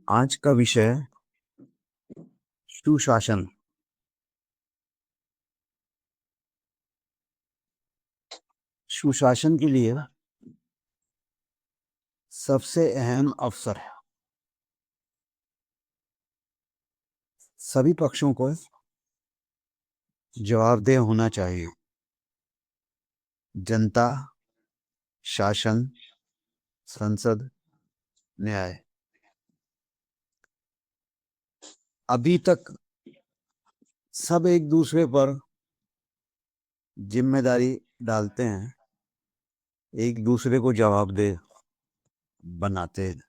आज का विषय सुशासन। सुशासन के लिए सबसे अहम अवसर है। सभी पक्षों को जवाबदेह होना चाहिए। जनता, शासन, संसद, न्याय। अभी तक सब एक दूसरे पर जिम्मेदारी डालते हैं, एक दूसरे को जवाबदेह बनाते हैं।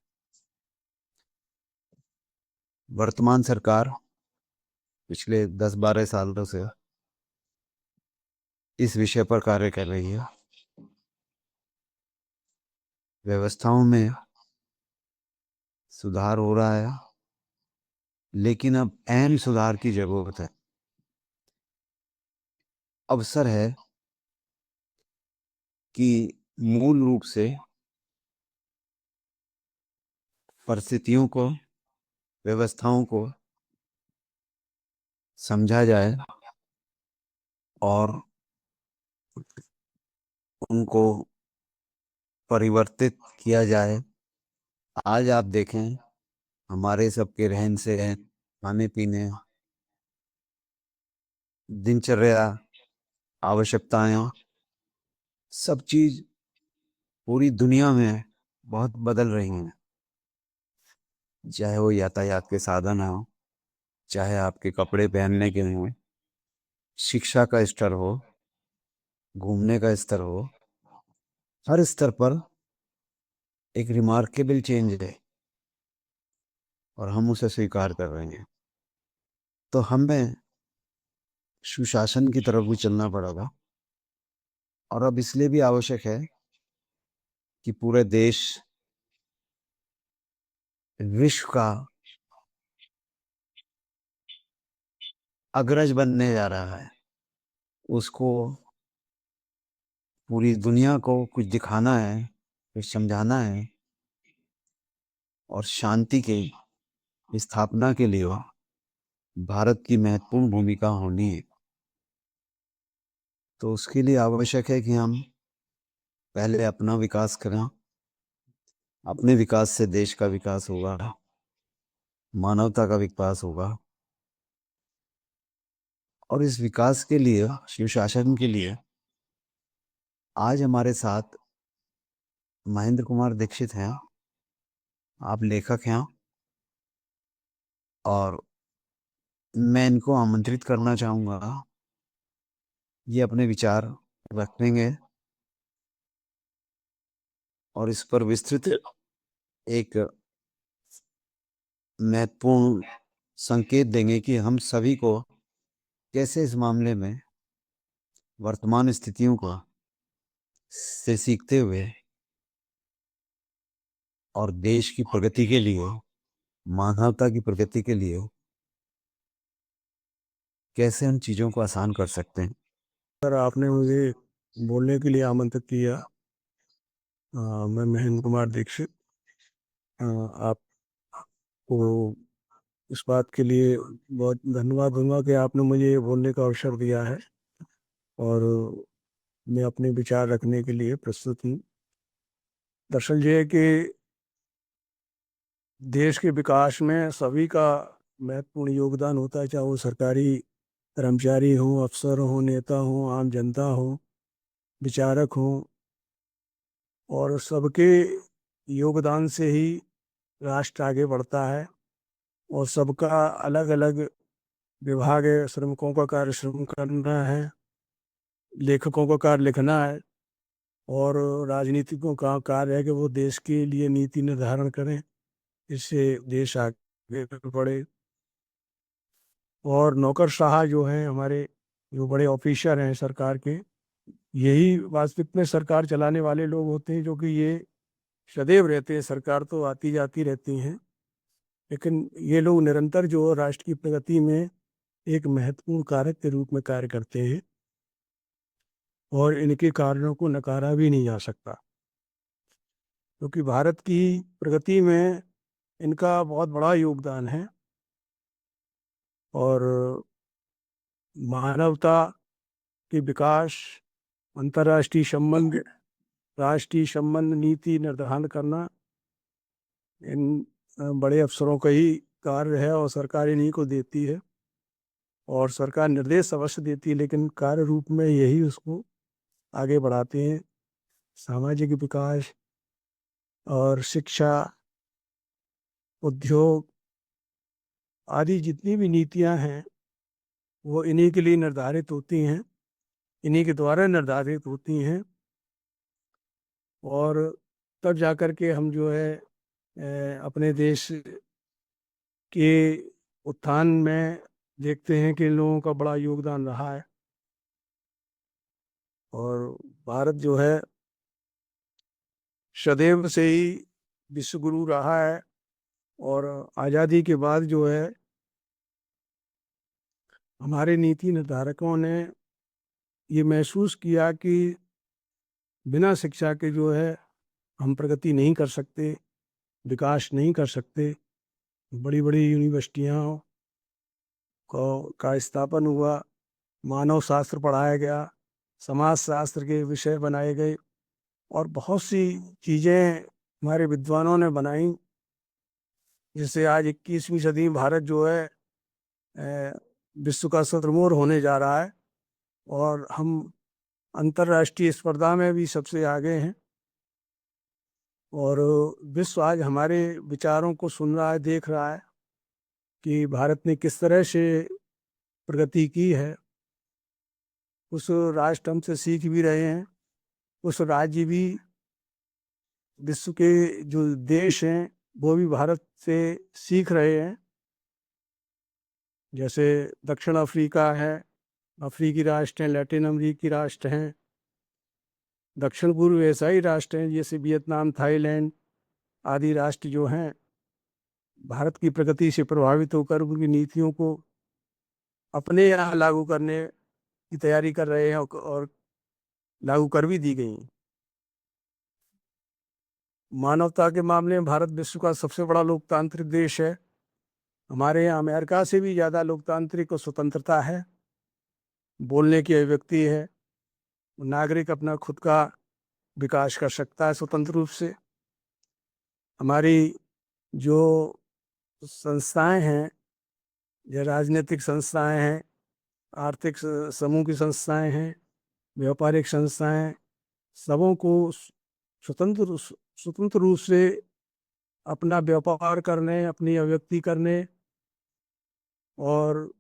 वर्तमान सरकार पिछले 10-12 सालों से इस विषय पर कार्य कर रही है। व्यवस्थाओं में सुधार हो रहा है, लेकिन अब अहम सुधार की जरूरत है। अवसर है कि मूल रूप से परिस्थितियों को, व्यवस्थाओं को समझा जाए और उनको परिवर्तित किया जाए। आज आप देखें, हमारे सबके रहन सहन, खाने पीने, दिनचर्या, आवश्यकताएं, सब चीज पूरी दुनिया में बहुत बदल रही हैं। चाहे वो यातायात के साधन हो, चाहे आपके कपड़े पहनने के हो, शिक्षा का स्तर हो, घूमने का स्तर हो, हर स्तर पर एक रिमार्केबल चेंज है और हम उसे स्वीकार कर रहे हैं। तो हमें सुशासन की तरफ भी चलना पड़ेगा। और अब इसलिए भी आवश्यक है कि पूरे देश विश्व का अग्रज बनने जा रहा है। उसको पूरी दुनिया को कुछ दिखाना है, कुछ समझाना है और शांति की स्थापना के लिए भारत की महत्वपूर्ण भूमिका होनी है। तो उसके लिए आवश्यक है कि हम पहले अपना विकास करें। अपने विकास से देश का विकास होगा, मानवता का विकास होगा। और इस विकास के लिए, सुशासन के लिए आज हमारे साथ महेंद्र कुमार दीक्षित हैं। आप लेखक हैं और मैं इनको आमंत्रित करना चाहूँगा। ये अपने विचार रखेंगे और इस पर विस्तृत एक महत्वपूर्ण संकेत देंगे कि हम सभी को कैसे इस मामले में वर्तमान स्थितियों को से सीखते हुए और देश की प्रगति के लिए, मानवता की प्रगति के लिए कैसे उन चीज़ों को आसान कर सकते हैं। सर, आपने मुझे बोलने के लिए आमंत्रित किया। मैं महेंद्र कुमार दीक्षित आपको इस बात के लिए बहुत धन्यवाद दूंगा कि आपने मुझे बोलने का अवसर दिया है और मैं अपने विचार रखने के लिए प्रस्तुत हूँ। दरअसल ये है कि देश के विकास में सभी का महत्वपूर्ण योगदान होता है, चाहे वो सरकारी कर्मचारी हो, अफसर हो, नेता हो, आम जनता हो, विचारक हो, और सबके योगदान से ही राष्ट्र आगे बढ़ता है। और सबका अलग अलग विभाग है। श्रमिकों का कार्य श्रम करना है, लेखकों का कार्य लिखना है, और राजनीतिकों का कार्य है कि वो देश के लिए नीति निर्धारण करें, इससे देश आगे बढ़े। और नौकरशाह जो हैं हमारे, जो बड़े ऑफिसर हैं सरकार के, यही वास्तविक में सरकार चलाने वाले लोग होते हैं, जो कि ये सदैव रहते हैं। सरकार तो आती जाती रहती हैं, लेकिन ये लोग निरंतर जो राष्ट्र की प्रगति में एक महत्वपूर्ण कारक के रूप में कार्य करते हैं और इनके कार्यों को नकारा भी नहीं जा सकता। क्योंकि भारत की प्रगति में इनका बहुत बड़ा योगदान है। और मानवता के विकास, अंतर्राष्ट्रीय संबंध, राष्ट्रीय संबंध नीति निर्धारण करना इन बड़े अफसरों का ही कार्य है, और सरकार इन्हीं को देती है। और सरकार निर्देश अवश्य देती है, लेकिन कार्य रूप में यही उसको आगे बढ़ाते हैं। सामाजिक विकास और शिक्षा, उद्योग आदि जितनी भी नीतियां हैं वो इन्हीं के लिए निर्धारित होती हैं, इन्हीं के द्वारा निर्धारित होती हैं। और तब जाकर के हम जो है अपने देश के उत्थान में देखते हैं कि इन लोगों का बड़ा योगदान रहा है। और भारत जो है सदैव से ही विश्व गुरु रहा है। और आज़ादी के बाद जो है हमारे नीति निर्धारकों ने ये महसूस किया कि बिना शिक्षा के जो है हम प्रगति नहीं कर सकते, विकास नहीं कर सकते। बड़ी बड़ी यूनिवर्सिटियों का स्थापन हुआ, मानव शास्त्र पढ़ाया गया, समाज शास्त्र के विषय बनाए गए, और बहुत सी चीज़ें हमारे विद्वानों ने बनाई, जिससे आज 21वीं सदी में भारत जो है विश्व का शतुर्मोर होने जा रहा है। और हम अंतर्राष्ट्रीय स्पर्धा में भी सबसे आगे हैं। और विश्व आज हमारे विचारों को सुन रहा है, देख रहा है कि भारत ने किस तरह से प्रगति की है। उस राष्ट्र हमसे सीख भी रहे हैं, उस राज्य भी, विश्व के जो देश हैं वो भी भारत से सीख रहे हैं। जैसे दक्षिण अफ्रीका है, अफ्रीकी राष्ट्र हैं, लैटिन अमेरिकी राष्ट्र हैं, दक्षिण पूर्व एशियाई राष्ट्र हैं जैसे वियतनाम, थाईलैंड आदि राष्ट्र जो हैं भारत की प्रगति से प्रभावित होकर उनकी नीतियों को अपने यहाँ लागू करने की तैयारी कर रहे हैं, और लागू कर भी दी गई हैं। मानवता के मामले में भारत विश्व का सबसे बड़ा लोकतांत्रिक देश है। हमारे यहाँ अमेरिका से भी ज़्यादा लोकतांत्रिक और स्वतंत्रता है, बोलने की अभिव्यक्ति है, नागरिक अपना खुद का विकास कर सकता है स्वतंत्र रूप से। हमारी जो संस्थाएं हैं, जो राजनीतिक संस्थाएं हैं, आर्थिक समूह की संस्थाएं हैं, व्यापारिक संस्थाएं, सबों को स्वतंत्र रूप से अपना व्यापार करने, अपनी अभिव्यक्ति करने, और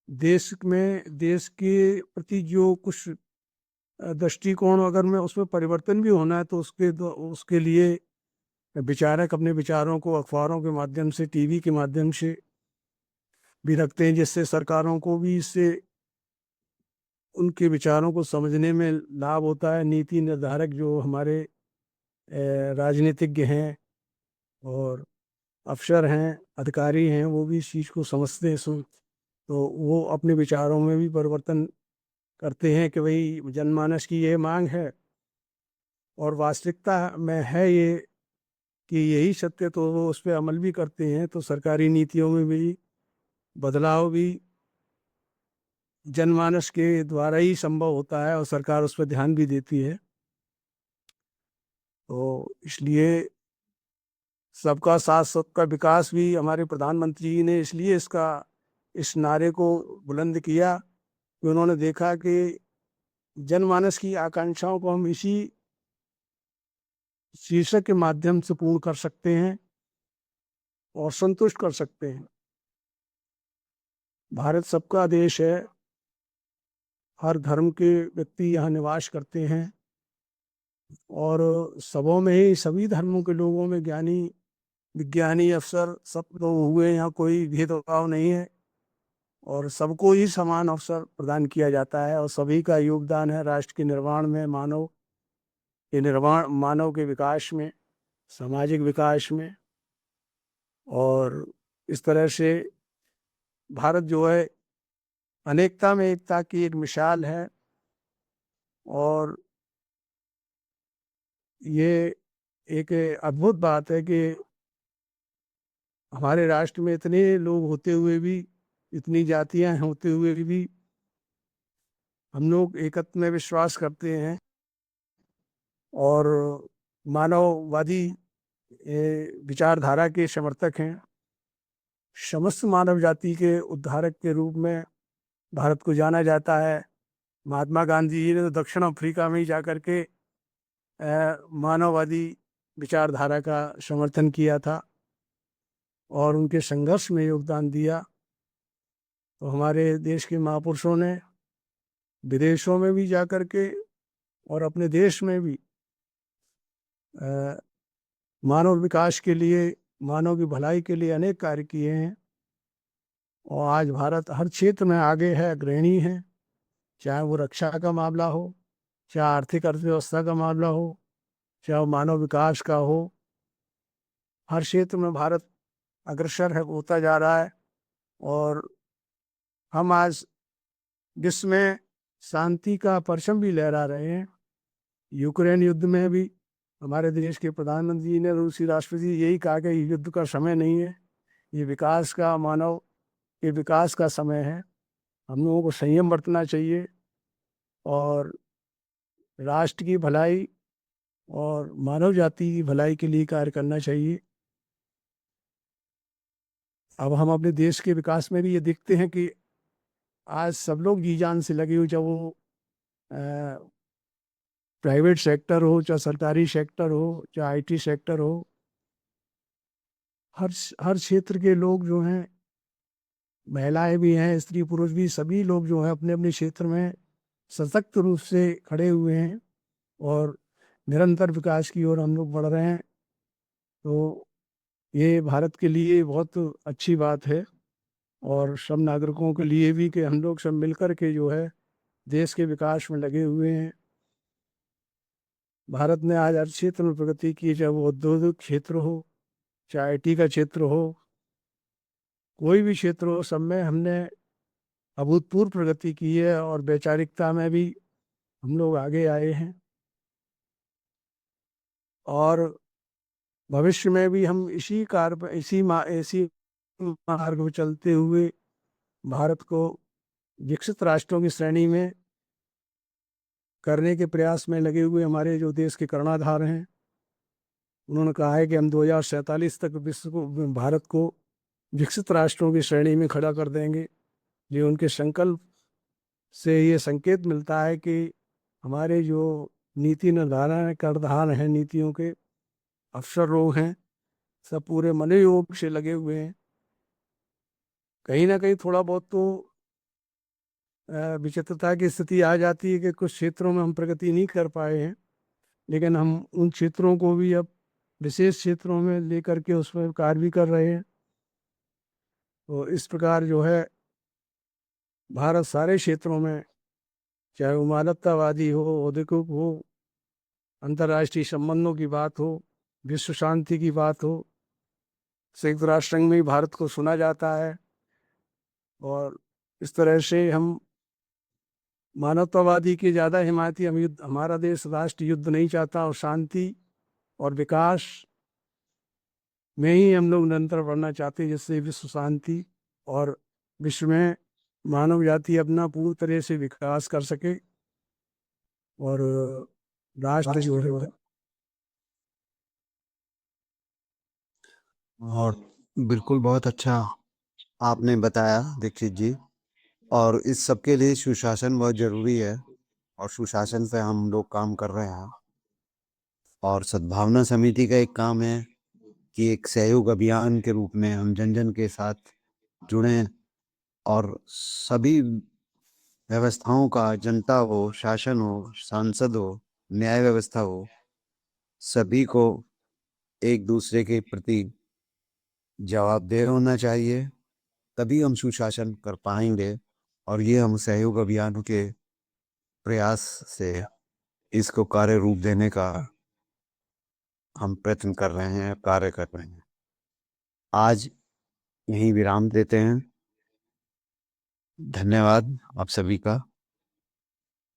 देश के प्रति जो कुछ दृष्टिकोण अगर में उसमें परिवर्तन भी होना है तो उसके लिए विचारक अपने विचारों को अखबारों के माध्यम से, टीवी के माध्यम से भी रखते हैं, जिससे सरकारों को भी इससे उनके विचारों को समझने में लाभ होता है। नीति निर्धारक जो हमारे राजनीतिज्ञ हैं और अफसर हैं, अधिकारी हैं, वो भी इस चीज़ को समझते हैं, तो वो अपने विचारों में भी परिवर्तन करते हैं कि भाई जनमानस की ये मांग है और वास्तविकता में है ये कि यही सत्य, तो वो उस पर अमल भी करते हैं। तो सरकारी नीतियों में भी बदलाव भी जनमानस के द्वारा ही संभव होता है, और सरकार उस पर ध्यान भी देती है। तो इसलिए सबका साथ सबका विकास भी हमारे प्रधानमंत्री जी ने इसलिए इस नारे को बुलंद किया कि उन्होंने देखा कि जनमानस की आकांक्षाओं को हम इसी शीर्षक के माध्यम से पूर्ण कर सकते हैं और संतुष्ट कर सकते हैं। भारत सबका देश है, हर धर्म के व्यक्ति यहाँ निवास करते हैं, और सबों में ही, सभी धर्मों के लोगों में ज्ञानी, विज्ञानी, अफसर सब लोग हुए, यहाँ कोई भेदभाव नहीं है, और सबको ही समान अवसर प्रदान किया जाता है। और सभी का योगदान है राष्ट्र के निर्माण में, मानव के विकास में, सामाजिक विकास में। और इस तरह से भारत जो है अनेकता में एकता की एक मिसाल है। और ये एक अद्भुत बात है कि हमारे राष्ट्र में इतने लोग होते हुए भी, इतनी जातियां होते हुए भी हम लोग एकत्व में विश्वास करते हैं और मानववादी विचारधारा के समर्थक हैं। समस्त मानव जाति के उद्धारक के रूप में भारत को जाना जाता है। महात्मा गांधी जी ने तो दक्षिण अफ्रीका में ही जाकर के मानववादी विचारधारा का समर्थन किया था और उनके संघर्ष में योगदान दिया। तो हमारे देश के महापुरुषों ने विदेशों में भी जाकर के और अपने देश में भी मानव विकास के लिए, मानव की भलाई के लिए अनेक कार्य किए हैं और आज भारत हर क्षेत्र में आगे है, अग्रणी है। चाहे वो रक्षा का मामला हो, चाहे आर्थिक अर्थव्यवस्था का मामला हो, चाहे वो मानव विकास का हो, हर क्षेत्र में भारत अग्रसर है, होता जा रहा है। और हम आज विश्व में शांति का परचम भी लहरा रहे हैं। यूक्रेन युद्ध में भी हमारे देश के प्रधानमंत्री ने, रूसी राष्ट्रपति यही कहा कि युद्ध का समय नहीं है, ये विकास का, मानव के विकास का समय है। हम लोगों को संयम बरतना चाहिए और राष्ट्र की भलाई और मानव जाति की भलाई के लिए कार्य करना चाहिए। अब हम अपने देश के विकास में भी ये देखते हैं कि आज सब लोग जी जान से लगे हुए, चाहे वो प्राइवेट सेक्टर हो, चाहे सरकारी सेक्टर हो, चाहे आईटी सेक्टर हो, हर क्षेत्र के लोग जो हैं, महिलाएं भी हैं, स्त्री पुरुष भी, सभी लोग जो हैं अपने अपने क्षेत्र में सशक्त रूप से खड़े हुए हैं और निरंतर विकास की ओर हम लोग बढ़ रहे हैं। तो ये भारत के लिए बहुत अच्छी बात है और सब नागरिकों के लिए भी कि हम लोग सब मिलकर के जो है देश के विकास में लगे हुए हैं। भारत ने आज हर क्षेत्र में प्रगति की, चाहे वो औद्योगिक क्षेत्र हो, चाहे आईटी का क्षेत्र हो, कोई भी क्षेत्र हो, सब में हमने अभूतपूर्व प्रगति की है और वैचारिकता में भी हम लोग आगे आए हैं। और भविष्य में भी हम इसी कार पर, इसी मार्ग पर चलते हुए भारत को विकसित राष्ट्रों की श्रेणी में करने के प्रयास में लगे हुए हमारे जो देश के कर्णधार हैं, उन्होंने कहा है कि हम 2047 तक विश्व को, भारत को विकसित राष्ट्रों की श्रेणी में खड़ा कर देंगे। ये उनके संकल्प से ये संकेत मिलता है कि हमारे जो नीति निर्धारण कर्णधार हैं, नीतियों के अफसर लोग हैं, सब पूरे मनोयोग से लगे हुए हैं। कहीं ना कहीं थोड़ा बहुत तो विचित्रता की स्थिति आ जाती है कि कुछ क्षेत्रों में हम प्रगति नहीं कर पाए हैं, लेकिन हम उन क्षेत्रों को भी अब विशेष क्षेत्रों में लेकर के उसमें कार्य भी कर रहे हैं। तो इस प्रकार जो है भारत सारे क्षेत्रों में, चाहे वो मानवतावादी हो, औद्योगिक हो, अंतर्राष्ट्रीय संबंधों की बात हो, विश्व शांति की बात हो, संयुक्त राष्ट्र संघ में भी भारत को सुना जाता है। और इस तरह से हम मानवतावादी के ज़्यादा हिमायती, हम युद्ध, हमारा देश राष्ट्र युद्ध नहीं चाहता और शांति और विकास में ही हम लोग निरंतर बढ़ना चाहते हैं, जिससे विश्व शांति और विश्व में मानव जाति अपना पूरी तरह से विकास कर सके और राष्ट्र जो है और बिल्कुल बहुत अच्छा आपने बताया दीक्षित जी। और इस सब के लिए सुशासन बहुत जरूरी है और सुशासन पे हम लोग काम कर रहे हैं। और सद्भावना समिति का एक काम है कि एक सहयोग अभियान के रूप में हम जन जन के साथ जुड़ें और सभी व्यवस्थाओं का, जनता हो, शासन हो, सांसद हो, न्याय व्यवस्था हो, सभी को एक दूसरे के प्रति जवाबदेह होना चाहिए, तभी हम सुशासन कर पाएंगे। और ये हम सहयोग अभियान के प्रयास से इसको कार्य रूप देने का हम प्रयत्न कर रहे हैं, कार्य कर रहे हैं। आज यहीं विराम देते हैं। धन्यवाद आप सभी का।